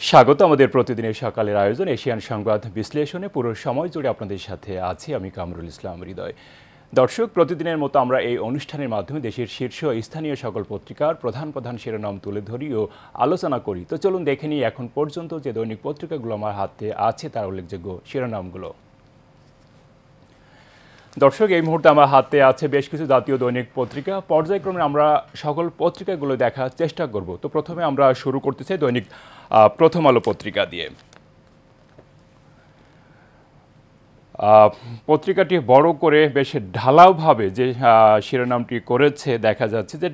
স্বাগত আমাদের প্রতিদিনের সকালের আয়োজন এশিয়ান সংবাদ বিশ্লেষণে। পুরো সময় জুড়ে আপনাদের সাথে আছি আমি কামরুল ইসলাম হৃদয়। দর্শক, প্রতিদিনের মতো আমরা এই অনুষ্ঠানের মাধ্যমে দেশের শীর্ষ স্থানীয় সকল পত্রিকার প্রধান প্রধান শিরোনাম তুলে ধরি ও আলোচনা করি। তো চলুন দেখে নিই এখন পর্যন্ত যে দৈনিক পত্রিকাগুলো আমার হাতে আছে তার উল্লেখযোগ্য শিরোনামগুলো। দর্শক, এই মুহূর্তে আমার হাতে আছে বেশ কিছু জাতীয় দৈনিক পত্রিকা। পর্যায়ক্রমে আমরা সকল পত্রিকাগুলো দেখার চেষ্টা করব। তো প্রথমে আমরা শুরু করতে চাই দৈনিক প্রথম আলো পত্রিকা দিয়ে। পত্রিকাটি বড় করে বেশ ঢালাওভাবে যে শিরোনামটি করেছে দেখা যাচ্ছে যে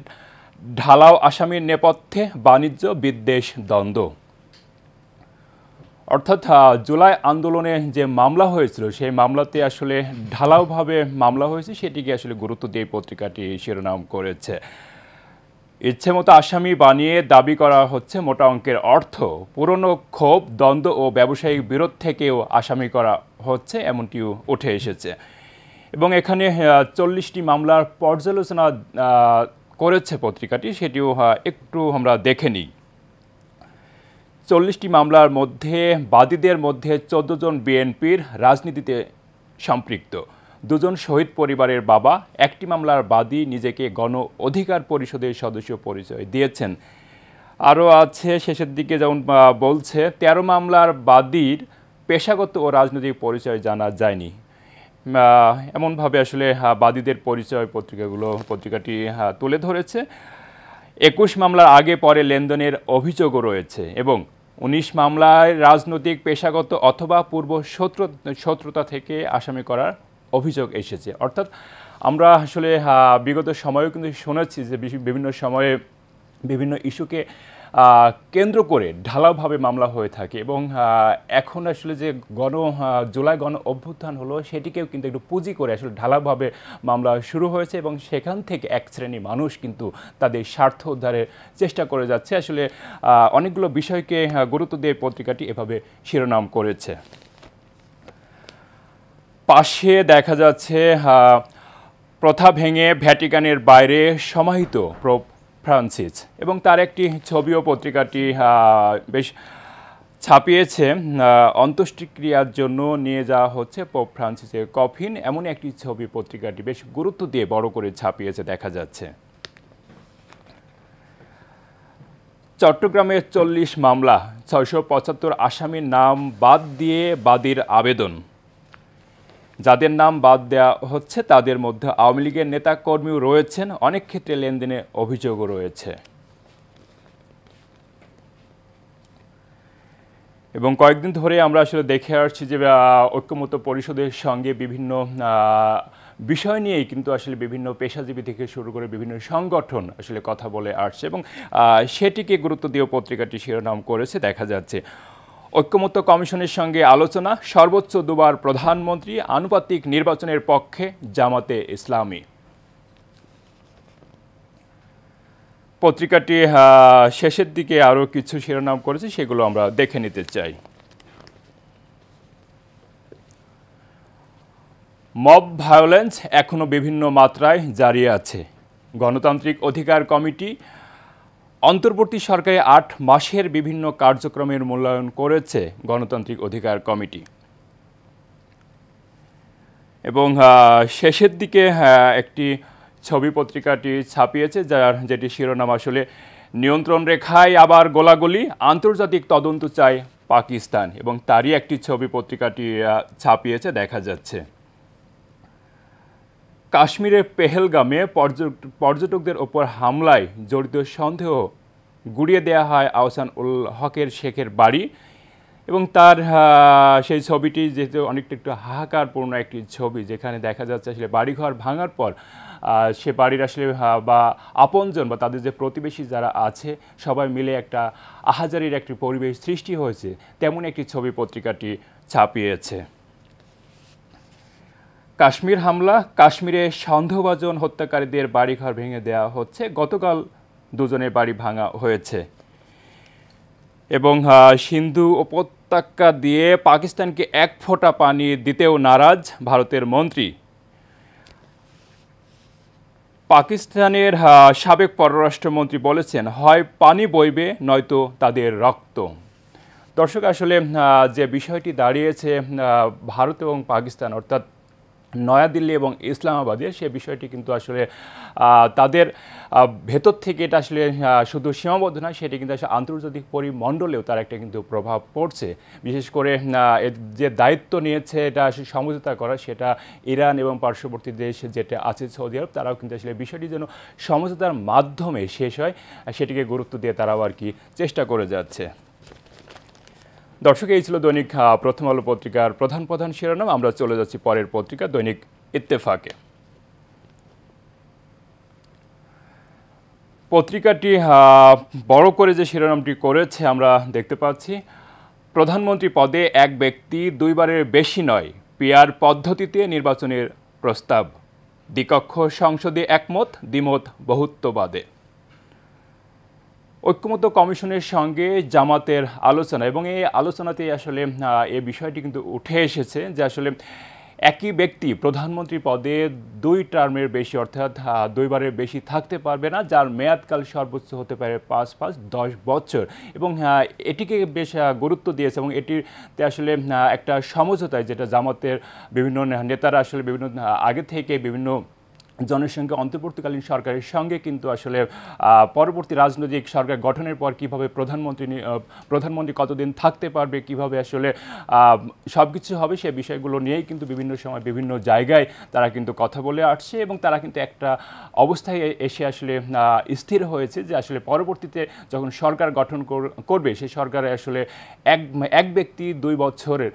ঢালাও আসামির নেপথ্যে বাণিজ্য বিদ্বেষ দ্বন্দ্ব। অর্থাৎ জুলাই আন্দোলনে যে মামলা হয়েছিল সেই মামলাতে আসলে ঢালাওভাবে মামলা হয়েছে সেটিকে আসলে গুরুত্ব দিয়ে পত্রিকাটি শিরোনাম করেছে। ইচ্ছে মতো আসামি বানিয়ে দাবি করা হচ্ছে মোটা অঙ্কের অর্থ, পুরনো ক্ষোভ দ্বন্দ্ব ও ব্যবসায়িক বিরোধ থেকেও আসামি করা হচ্ছে এমনটিও উঠে এসেছে। এবং এখানে 40টি মামলার পর্যালোচনা করেছে পত্রিকাটি, সেটিও একটু আমরা দেখে নিই। 40টি মামলার মধ্যে বাদীদের মধ্যে 14 জন বিএনপির রাজনীতিতে সম্পৃক্ত, 2 জন শহীদ পরিবারের বাবা, একটি মামলার বাদী নিজেকে গণ অধিকার পরিষদের সদস্য পরিচয় দিয়েছেন। আরও আছে শেষের দিকে যেমন বলছে 13 মামলার বাদীর পেশাগত ও রাজনৈতিক পরিচয় জানা যায়নি। এমনভাবে আসলে বাদীদের পরিচয় পত্রিকাটি তুলে ধরেছে। 21 মামলার আগে পরে লেনদেনের অভিযোগও রয়েছে এবং 19 মামলায় রাজনৈতিক পেশাগত অথবা পূর্ব শত্রুতা থেকে আসামি করার অভিযোগ এসেছে। অর্থাৎ আমরা আসলে বিগত সময়েও কিন্তু শুনেছি যে বিভিন্ন সময়ে বিভিন্ন ইস্যুকে কেন্দ্র করে ঢালাওভাবে মামলা হয়ে থাকে এবং এখন আসলে যে জুলাই গণ অভ্যুত্থান হলো সেটিকেও কিন্তু একটু পুঁজি করে আসলে ঢালাওভাবে মামলা শুরু হয়েছে এবং সেখান থেকে এক শ্রেণী মানুষ কিন্তু তাদের স্বার্থ উদ্ধারের চেষ্টা করে যাচ্ছে। আসলে অনেকগুলো বিষয়কে গুরুত্ব দিয়ে পত্রিকাটি এভাবে শিরোনাম করেছে। পাশে দেখা যাচ্ছে প্রথা ভেঙে ভ্যাটিকানের বাইরে সমাহিত পোপ ফ্রান্সিস এবং তার একটি ছবিও পত্রিকাটি বেশ ছাপিয়েছে। অন্ত্যেষ্টিক্রিয়ার জন্য নিয়ে যাওয়া হচ্ছে পোপ ফ্রান্সিসের কফিন, এমন একটি ছবি পত্রিকাটি বেশ গুরুত্ব দিয়ে বড় করে ছাপিয়েছে দেখা যাচ্ছে। চট্টগ্রামের 40 মামলা, 675 আসামির নাম বাদ দিয়ে বাদীর আবেদন। যাদের নাম বাদ দেওয়া হচ্ছে তাদের মধ্যে আওয়ামী লীগের নেতাকর্মীও রয়েছেন, অনেক ক্ষেত্রে লেনদেনের অভিযোগও রয়েছে। এবং কয়েকদিন ধরে আমরা আসলে দেখে আসছি যে ঐক্যমত্য পরিষদের সঙ্গে বিভিন্ন বিষয় নিয়েই কিন্তু আসলে বিভিন্ন পেশাজীবী থেকে শুরু করে বিভিন্ন সংগঠন আসলে কথা বলে আসছে এবং সেটিকে গুরুত্ব দিয়ে পত্রিকাটি শিরোনাম করেছে দেখা যাচ্ছে। ঐক্যমত্য কমিশনের সঙ্গে আলোচনা, সর্বোচ্চ দুবার প্রধানমন্ত্রী, আনুপাতিক নির্বাচনের পক্ষে জামাতে ইসলামী। পত্রিকাটি শেষের দিকে আরও কিছু শিরোনাম করেছে, সেগুলো আমরা দেখে নিতে চাই। মব ভায়োলেন্স এখনও বিভিন্ন মাত্রায় জারি আছে, গণতান্ত্রিক অধিকার কমিটি অন্তর্বর্তী সরকারে 8 মাসের বিভিন্ন কার্যক্রমের মূল্যায়ন করেছে গণতান্ত্রিক অধিকার কমিটি। এবং শেষের দিকে একটি ছবি পত্রিকাটি ছাপিয়েছে যেটি শিরোনাম আসলে নিয়ন্ত্রণ রেখায় আবার গোলাগুলি, আন্তর্জাতিক তদন্ত চায় পাকিস্তান এবং তারই একটি ছবি পত্রিকাটি ছাপিয়েছে দেখা যাচ্ছে। কাশ্মীরের পেহেলগামে পর্যটকদের ওপর হামলায় জড়িত সন্দেহ গুড়িয়ে দেওয়া হয় আহসান উল হকের শেখের বাড়ি এবং তার সেই ছবিটি যেহেতু অনেকটা একটু হাহাকারপূর্ণ একটি ছবি, যেখানে দেখা যাচ্ছে আসলে বাড়িঘর ভাঙার পর সে বাড়ির আসলে বা আপনজন বা তাদের যে প্রতিবেশী যারা আছে সবাই মিলে একটা আহাজারির একটি পরিবেশ সৃষ্টি হয়েছে, তেমন একটি ছবি পত্রিকাটি ছাপিয়েছে। কাশ্মীর হামলা, কাশ্মীরে সন্দেহভাজন হত্যাকারীদের বাড়িঘর ভেঙে দেওয়া হচ্ছে, গতকাল 2 জনের বাড়ি ভাঙা হয়েছে। এবং সিন্ধু উপত্যকা দিয়ে পাকিস্তানকে 1 ফোঁটা পানি দিতেও নারাজ ভারতের মন্ত্রী। পাকিস্তানের সাবেক পররাষ্ট্রমন্ত্রী বলেছেন, হয় পানি বইবে নয়তো তাদের রক্ত। দর্শক আসলে যে বিষয়টি দাঁড়িয়েছে ভারত এবং পাকিস্তান অর্থাৎ নয়াদিল্লি এবং ইসলামাবাদে সে বিষয়টি কিন্তু আসলে তাদের ভেতর থেকে এটা আসলে শুধু সীমাবদ্ধ নয়, সেটি কিন্তু আসলে আন্তর্জাতিক পরিমণ্ডলেও তার একটা কিন্তু প্রভাব পড়ছে। বিশেষ করে যে দায়িত্ব নিয়েছে এটা আসলে সমঝোতা করা, সেটা ইরান এবং পার্শ্ববর্তী দেশ যেটা আছে সৌদি আরব, তারাও কিন্তু আসলে বিষয়টি যেন সমঝোতার মাধ্যমে শেষ হয় সেটিকে গুরুত্ব দিয়ে তারাও আর কি চেষ্টা করে যাচ্ছে। দর্শক, এই ছিল দৈনিক প্রথম আলো পত্রিকার প্রধান প্রধান শিরোনাম। আমরা চলে যাচ্ছি পরের পত্রিকা দৈনিক ইত্তেফাকে। পত্রিকাটি বড় করে যে শিরোনামটি করেছে আমরা দেখতে পাচ্ছি, প্রধানমন্ত্রী পদে এক ব্যক্তি দুইবারের বেশি নয়, পিআর পদ্ধতিতে নির্বাচনের প্রস্তাব, দ্বিকক্ষ সংসদে একমত, দ্বিমত বহুত্ববাদে। ঐক্যমত্য কমিশনের সঙ্গে জামাতের আলোচনা, এবং এই আলোচনাতেই আসলে এই বিষয়টি কিন্তু উঠে এসেছে যে আসলে একই ব্যক্তি প্রধানমন্ত্রী পদে 2 টার্মের বেশি অর্থাৎ 2 বারের বেশি থাকতে পারবে না, যার মেয়াদকাল সর্বোচ্চ হতে পারে 5-10 বছর। এবং এটিকে বেশ গুরুত্ব দিয়েছে এবং এটিতে আসলে একটা সমঝোতায়, যেটা জামাতের বিভিন্ন নেতারা আসলে বিভিন্ন আগে থেকে বিভিন্ন জনসংখ্যা অন্তর্বর্তীকালীন সরকারের সঙ্গে কিন্তু আসলে পরবর্তী রাজনৈতিক সরকার গঠনের পর কীভাবে প্রধানমন্ত্রী কতদিন থাকতে পারবে, কিভাবে আসলে সব কিছু হবে, সে বিষয়গুলো নিয়েই কিন্তু বিভিন্ন সময় বিভিন্ন জায়গায় তারা কিন্তু কথা বলে আসছে। এবং তারা কিন্তু একটা অবস্থায় এসে আসলে স্থির হয়েছে যে আসলে পরবর্তীতে যখন সরকার গঠন করবে, সেই সরকারে আসলে এক ব্যক্তি 2 বছরের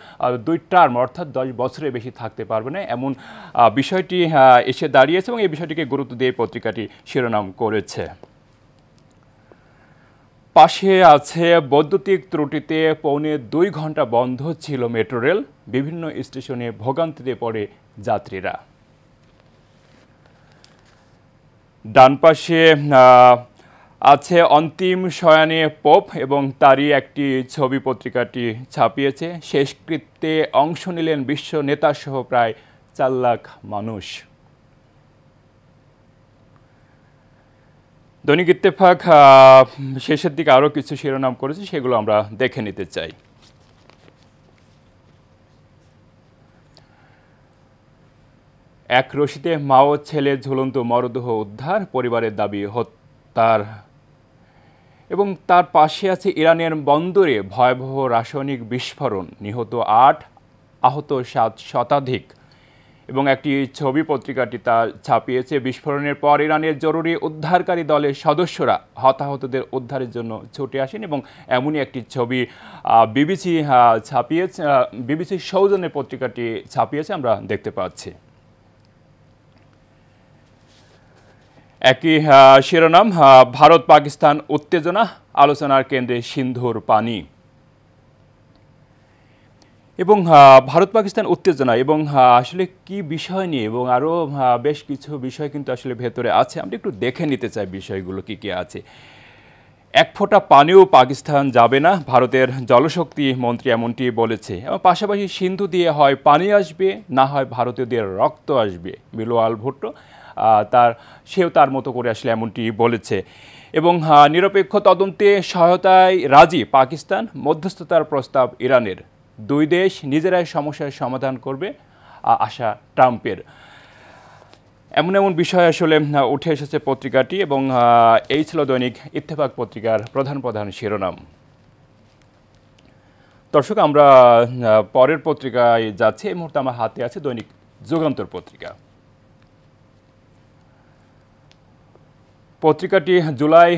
2 টার্ম অর্থাৎ 10 বছরের বেশি থাকতে পারবে না, এমন বিষয়টি এসে দাঁড়িয়েছে এবং এই বিষয়টিকে গুরুত্ব দিয়ে পত্রিকাটি শিরোনাম করেছে। পাশে আছে, বৈদ্যুতিক ত্রুটিতে পৌনে 2 ঘন্টা বন্ধ ছিল মেট্রো রেল, বিভিন্ন স্টেশনে ভোগান্তিতে পড়ে যাত্রীরা। ডান পাশে আছে অন্তিম শয়ানে পোপ এবং তারই একটি ছবি পত্রিকাটি ছাপিয়েছে। শেষকৃত্যে অংশ নিলেন বিশ্ব নেতাসহ প্রায় 4 লাখ মানুষ। দৈনিক ইত্তেফাক শেষের দিকে আরও কিছু শিরোনাম করেছে, সেগুলো আমরা দেখে নিতে চাই। এক রশিতে মা ও ছেলে ঝুলন্ত মরদেহ উদ্ধার, পরিবারের দাবি হত্যার। এবং তার পাশে আছে ইরানের বন্দরে ভয়াবহ রাসায়নিক বিস্ফোরণ, নিহত 8, আহত 7 শতাধিক। এবং একটি ছবি পত্রিকাটি তা ছাপিয়েছে, বিস্ফোরণের পর ইরানের জরুরি উদ্ধারকারী দলের সদস্যরা হতাহতদের উদ্ধারের জন্য ছুটে আসেন। এবং এমনই একটি ছবি বিবিসি ছাপিয়েছে, বিবিসি সৌজন্যে পত্রিকাটি ছাপিয়েছে, আমরা দেখতে পাচ্ছি। একই শিরোনাম, ভারত পাকিস্তান উত্তেজনা, আলোচনার কেন্দ্রে সিন্ধুর পানি। এবং ভারত পাকিস্তান উত্তেজনা এবং আসলে কি বিষয় নিয়ে, এবং আরও বেশ কিছু বিষয় কিন্তু আসলে ভেতরে আছে, আমরা একটু দেখে নিতে চাই বিষয়গুলো কি কি আছে। এক ফোঁটা পানিও পাকিস্তান যাবে না, ভারতের জলশক্তি মন্ত্রী এমনটি বলেছে। এবং পাশাপাশি সিন্ধু দিয়ে হয় পানি আসবে, না হয় ভারতীয়দের রক্ত আসবে, বিলোয়াল ভুট্টো সেও তার মতো করে আসলে এমনটি বলেছে। এবং নিরপেক্ষ তদন্তে সহায়তায় রাজি পাকিস্তান, মধ্যস্থতার প্রস্তাব ইরানের, 2 দেশ নিজেরাই সমস্যার সমাধান করবে আশা ট্রাম্পের। এমন বিষয় আসলে উঠে এসেছে পত্রিকাটি। এবং এই ছিল দৈনিক ইত্তেফাক পত্রিকার প্রধান প্রধান শিরোনাম। দর্শক, আমরা পরের পত্রিকায় যাচ্ছি। এই মুহূর্তে আমার হাতে আছে দৈনিক যুগান্তর পত্রিকা। পত্রিকাটি জুলাই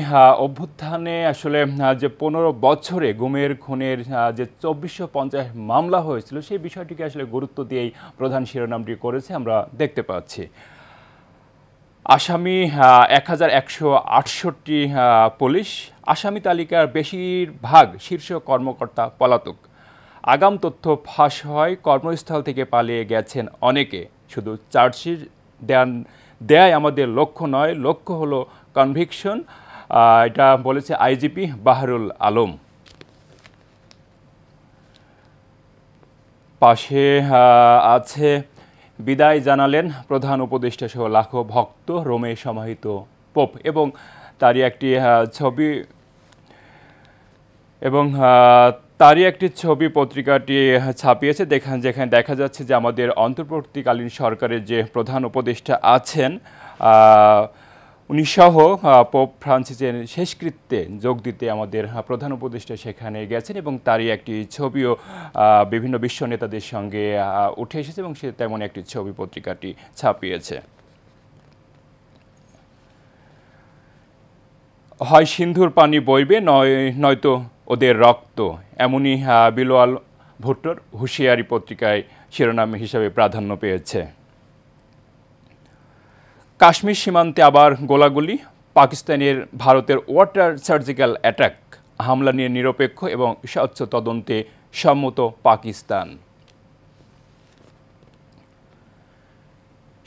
অভ্যুত্থানে আসলে যে 15 বছরে গুমের খুনের যে 2450 মামলা হয়েছিল, সেই বিষয়টিকে আসলে গুরুত্ব দিয়েই প্রধান শিরোনামটি করেছে, আমরা দেখতে পাচ্ছি। আসামি 1168 পুলিশ, আসামি তালিকার বেশিরভাগ শীর্ষ কর্মকর্তা পলাতক, আগাম তথ্য ফাঁস হয়, কর্মস্থল থেকে পালিয়ে গেছেন অনেকে, শুধু চার্জশিট দেয় আমাদের লক্ষ্য নয়, লক্ষ্য হলো কনভিকশন, এটা বলেছে আইজিপি বাহারুল আলম। পাশে আছে, বিদায় জানালেন প্রধান উপদেষ্টা সহ লাখো ভক্ত, রোমে সমাহিত পোপ। এবং তারই একটি ছবি, এবং তারই একটি ছবি পত্রিকাটি ছাপিয়েছে, যেখানে দেখা যাচ্ছে যে আমাদের অন্তর্বর্তীকালীন সরকারের যে প্রধান উপদেষ্টা আছেন উনি সহ পোপ ফ্রান্সিসের শেষকৃত্যে যোগ দিতে আমাদের প্রধান উপদেষ্টা সেখানে গেছেন এবং তারই একটি ছবিও বিভিন্ন বিশ্ব নেতাদের সঙ্গে উঠে এসেছে এবং সে তেমন একটি ছবি পত্রিকাটি ছাপিয়েছে। হয় সিন্ধুর পানি বইবে নয়তো ওদের রক্ত, এমনই বিলোয়াল ভুট্টোর হুঁশিয়ারি পত্রিকায় শিরোনাম হিসাবে প্রাধান্য পেয়েছে। কাশ্মীর সীমান্তে আবার গোলাগুলি, পাকিস্তানের ভারতের ওয়াটার সার্জিক্যাল অ্যাটাক, হামলা নিয়ে নিরপেক্ষ এবং স্বচ্ছ তদন্তে সম্মত পাকিস্তান।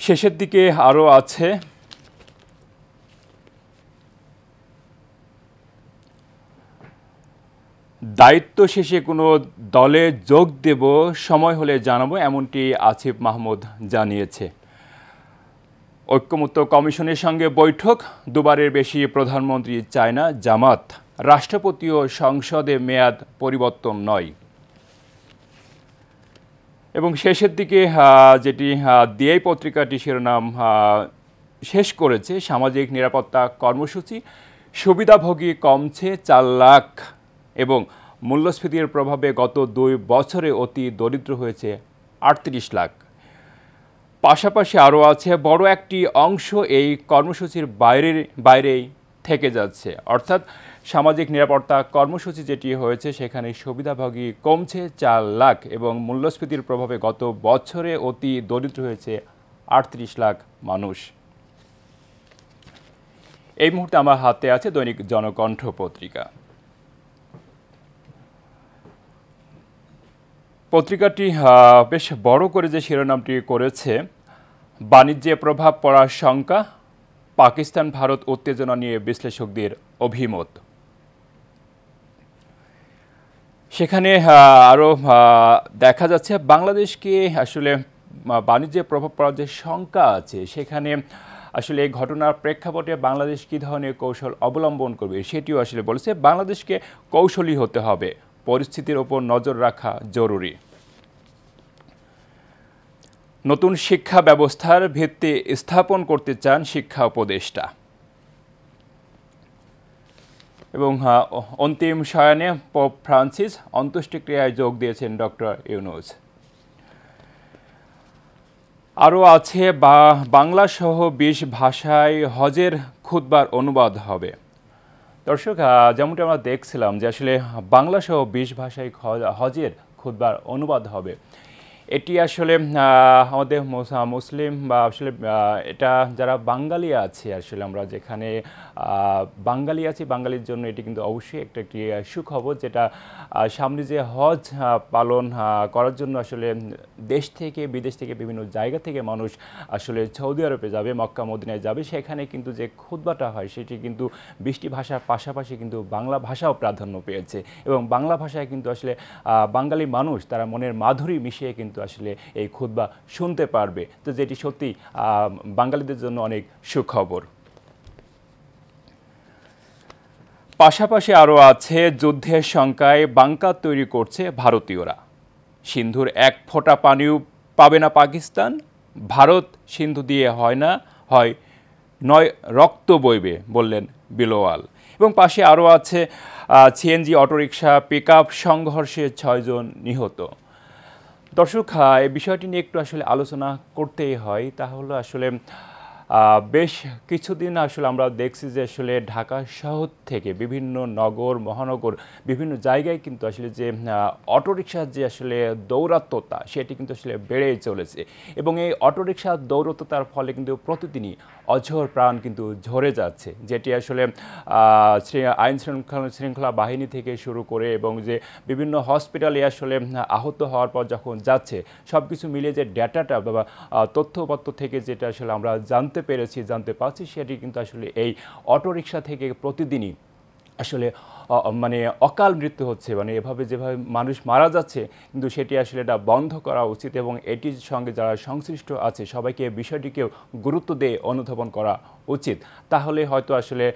শেষের দিকে আরও আছে দায়িত্ব শেষে কোনো দলে যোগ দেব, সময় হলে জানাবো, এমনটি আসিফ মাহমুদ জানিয়েছে। ঐক্যমত্য কমিশনের সঙ্গে বৈঠক, দুবারের বেশি প্রধানমন্ত্রী চায় না জামাত, রাষ্ট্রপতি ও সংসদে মেয়াদ পরিবর্তন নয়। এবং শেষের দিকে যেটি দিয়েই পত্রিকাটি শিরোনাম শেষ করেছে, সামাজিক নিরাপত্তা কর্মসূচি, সুবিধাভোগী কমছে 4 লাখ এবং মূল্যস্ফীতির প্রভাবে গত 2 বছরে অতি দরিদ্র হয়েছে 38 লাখ। পাশাপাশি আরও আছে বড় একটি অংশ এই কর্মসূচির বাইরেই থেকে যাচ্ছে, অর্থাৎ সামাজিক নিরাপত্তা কর্মসূচি যেটি হয়েছে সেখানে সুবিধাভোগী কমছে 4 লাখ এবং মূল্যস্ফীতির প্রভাবে গত বছরে অতি দরিদ্র হয়েছে 38 লাখ মানুষ। এই মুহূর্তে আমার হাতে আছে দৈনিক জনকণ্ঠ পত্রিকা। পত্রিকাটি বেশ বড় করে যে শিরোনামটি করেছে, বাণিজ্যে প্রভাব পড়ার শঙ্কা, পাকিস্তান ভারত উত্তেজনা নিয়ে বিশ্লেষকদের অভিমত। সেখানে আরও দেখা যাচ্ছে বাংলাদেশকে আসলে বাণিজ্যে প্রভাব পড়ার যে শঙ্কা আছে, সেখানে আসলে এই ঘটনার প্রেক্ষাপটে বাংলাদেশ কী ধরনের কৌশল অবলম্বন করবে সেটিও আসলে বলেছে। বাংলাদেশকে কৌশলী হতে হবে, পরিস্থিতির ওপর নজর রাখা জরুরি। নতুন শিক্ষা ব্যবস্থার ভিত্তি স্থাপন করতে চান শিক্ষা উপদেষ্টা। এবং অন্তিম শয়নে পোপ ফ্রান্সিস, অন্ত্যেষ্টিক্রিয়ায় যোগ দিয়েছেন ডক্টর ইউনূস। আরও আছে বাংলা সহ 20 ভাষায় হজের খুতবার অনুবাদ হবে। দর্শক, যেমনটি আমরা দেখছিলাম যে আসলে বাংলা সহ 20 ভাষায় হজের খুতবার অনুবাদ হবে, এটি আসলে আমাদের মুসলিম বা আসলে এটা যারা বাঙালি আছে, আসলে আমরা যেখানে বাঙালি আছি, বাঙালির জন্য এটি কিন্তু অবশ্যই একটি সুখবর, যেটা সামনে যে হজ পালন করার জন্য আসলে দেশ থেকে বিদেশ থেকে বিভিন্ন জায়গা থেকে মানুষ আসলে সৌদি আরবে যাবে, মক্কা মদিনায় যাবে, সেখানে কিন্তু যে খুতবাটা হয় সেটি কিন্তু 20টি ভাষার পাশাপাশি কিন্তু বাংলা ভাষাও প্রাধান্য পেয়েছে এবং বাংলা ভাষায় কিন্তু আসলে বাঙালি মানুষ তারা মনের মাধুরী মিশিয়ে কিন্তু আসলে এই খুতবা শুনতে পারবে, তো যেটি সত্যি বাঙালিদের জন্য অনেক সুখবর। পাশাপাশি আরও আছে যুদ্ধের শঙ্কায় বাংকার তৈরি করছে ভারতীয়রা, সিন্ধুর 1 ফোঁটা পানিও পাবে না পাকিস্তান, ভারত সিন্ধু দিয়ে হয় নয় রক্ত বইবে বললেন বিলোয়াল। এবং পাশে আরও আছে সিএনজি অটোরিকশা পিকআপ সংঘর্ষে 6 জন নিহত। দর্শক, এই বিষয়টি নিয়ে একটু আসলে আলোচনা করতেই হয়, তাহলে আসলে বেশ কিছুদিন আসলে আমরা দেখছি যে আসলে ঢাকা শহর থেকে বিভিন্ন নগর মহানগর বিভিন্ন জায়গায় কিন্তু আসলে যে অটোরিকশার যে আসলে দৌরাত্ম্যতা সেটি কিন্তু আসলে বেড়েই চলেছে এবং এই অটোরিকশার দৌরাত্ম্যতার ফলে কিন্তু প্রতিদিনই অঝোর প্রাণ কিন্তু ঝরে যাচ্ছে, যেটি আসলে আইন শৃঙ্খলা বাহিনী থেকে শুরু করে এবং যে বিভিন্ন হসপিটালে আসলে আহত হওয়ার পর যখন যাচ্ছে, সব কিছু মিলিয়ে যে ডাটাটা বা তথ্যপত্র থেকে যেটা আসলে আমরা জানতে পারছি, সেটি কিন্তু আসলে এই অটোরিকশা থেকে প্রতিদিনই আসলে মানে অকাল মৃত্যু হচ্ছে, মানে এভাবে যেভাবে মানুষ মারা যাচ্ছে, কিন্তু সেটি আসলে এটা বন্ধ করা উচিত এবং এটির সঙ্গে যারা সংশ্লিষ্ট আছে সবাইকে বিষয়টিকেও গুরুত্ব দিয়ে অনুধাবন করা উচিত, তাহলে হয়তো আসলে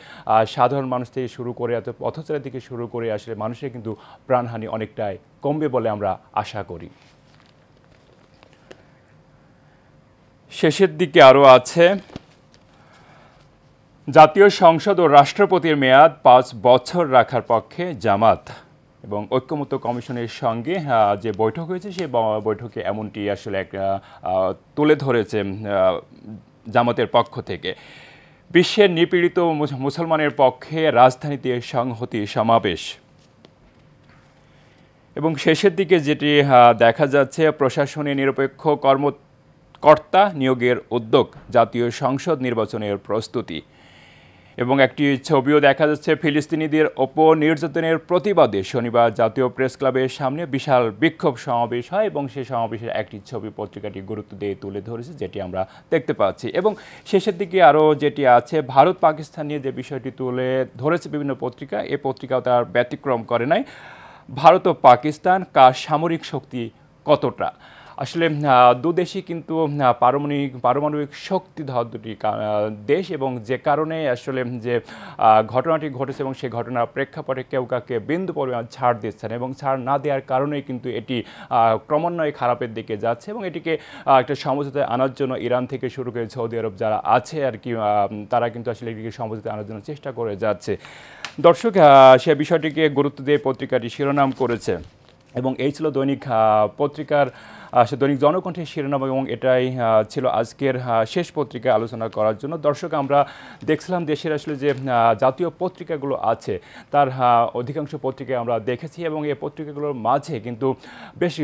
সাধারণ মানুষ থেকে শুরু করে পথচারী থেকে শুরু করে আসলে মানুষের কিন্তু প্রাণহানি অনেকটাই কমবে বলে আমরা আশা করি। শেষের দিকে আরও আছে, জাতীয় সংসদ ও রাষ্ট্রপতির মেয়াদ ৫ বছর রাখার পক্ষে জামাত এবং ঐক্যমত্য কমিশনের সঙ্গে যে বৈঠক হয়েছে সেই বৈঠকে এমনটি আসলে তুলে ধরেছে জামাতের পক্ষ থেকে। বিশ্বের নিপীড়িত মুসলমানের পক্ষে রাজধানীতে সংহতি সমাবেশ। এবং শেষের দিকে যেটি দেখা যাচ্ছে, প্রশাসনে নিরপেক্ষ কর্মকর্তা নিয়োগের উদ্যোগ, জাতীয় সংসদ নির্বাচনের প্রস্তুতি। এবং একটি ছবিও দেখা যাচ্ছে, ফিলিস্তিনিদের ওপর নির্যাতনের প্রতিবাদে শনিবার জাতীয় প্রেস ক্লাবের সামনে বিশাল বিক্ষোভ সমাবেশ হয় এবং সেই সমাবেশের একটি ছবি পত্রিকাটি গুরুত্ব দিয়ে তুলে ধরেছে, যেটি আমরা দেখতে পাচ্ছি। এবং শেষের দিকে আরও যেটি আছে, ভারত পাকিস্তান নিয়ে যে বিষয়টি তুলে ধরেছে বিভিন্ন পত্রিকা, এই পত্রিকাও তার ব্যতিক্রম করে নাই। ভারত ও পাকিস্তান কার সামরিক শক্তি কতটা, আসলে দুদেশই কিন্তু পারমাণবিক শক্তিধর দুটি দেশ, এবং যে কারণে আসলে যে ঘটনাটি ঘটেছে এবং সেই ঘটনার প্রেক্ষাপটে কেউ কাউকে বিন্দু পরিমাণ ছাড় দিচ্ছেন, এবং ছাড় না দেওয়ার কারণেই কিন্তু এটি ক্রমান্বয়ে খারাপের দিকে যাচ্ছে, এবং এটিকে একটা সমঝোতায় আনার জন্য ইরান থেকে শুরু করে সৌদি আরব যারা আছে আর কি, তারা কিন্তু আসলে এটিকে সমঝোতায় আনার জন্য চেষ্টা করে যাচ্ছে। দর্শক, সে বিষয়টিকে গুরুত্ব দিয়ে পত্রিকাটি শিরোনাম করেছে, এবং এই ছিল দৈনিক পত্রিকার দৈনিক জনকণ্ঠের শিরোনাম, এবং এটাই ছিল আজকের শেষ পত্রিকা আলোচনা করার জন্য। দর্শক, আমরা দেখছিলাম দেশের আসলে যে জাতীয় পত্রিকাগুলো আছে তার অধিকাংশ পত্রিকায় আমরা দেখেছি, এবং এই পত্রিকাগুলোর মাঝে কিন্তু বেশ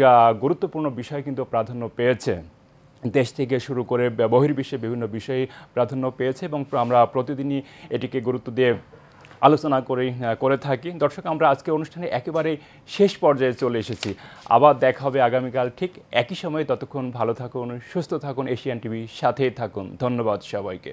গুরুত্বপূর্ণ বিষয় কিন্তু প্রাধান্য পেয়েছে। দেশ থেকে শুরু করে বহির্বিশ্বে বিভিন্ন বিষয়ে প্রাধান্য পেয়েছে, এবং আমরা প্রতিদিনই এটিকে গুরুত্ব দিয়ে আলোচনা করে থাকি। দর্শক, আমরা আজকে অনুষ্ঠানে একেবারেই শেষ পর্যায়ে চলে এসেছি। আবার দেখা হবে আগামীকাল ঠিক একই সময়ে। ততক্ষণ ভালো থাকুন, সুস্থ থাকুন, এশিয়ান টিভির সাথেই থাকুন। ধন্যবাদ সবাইকে।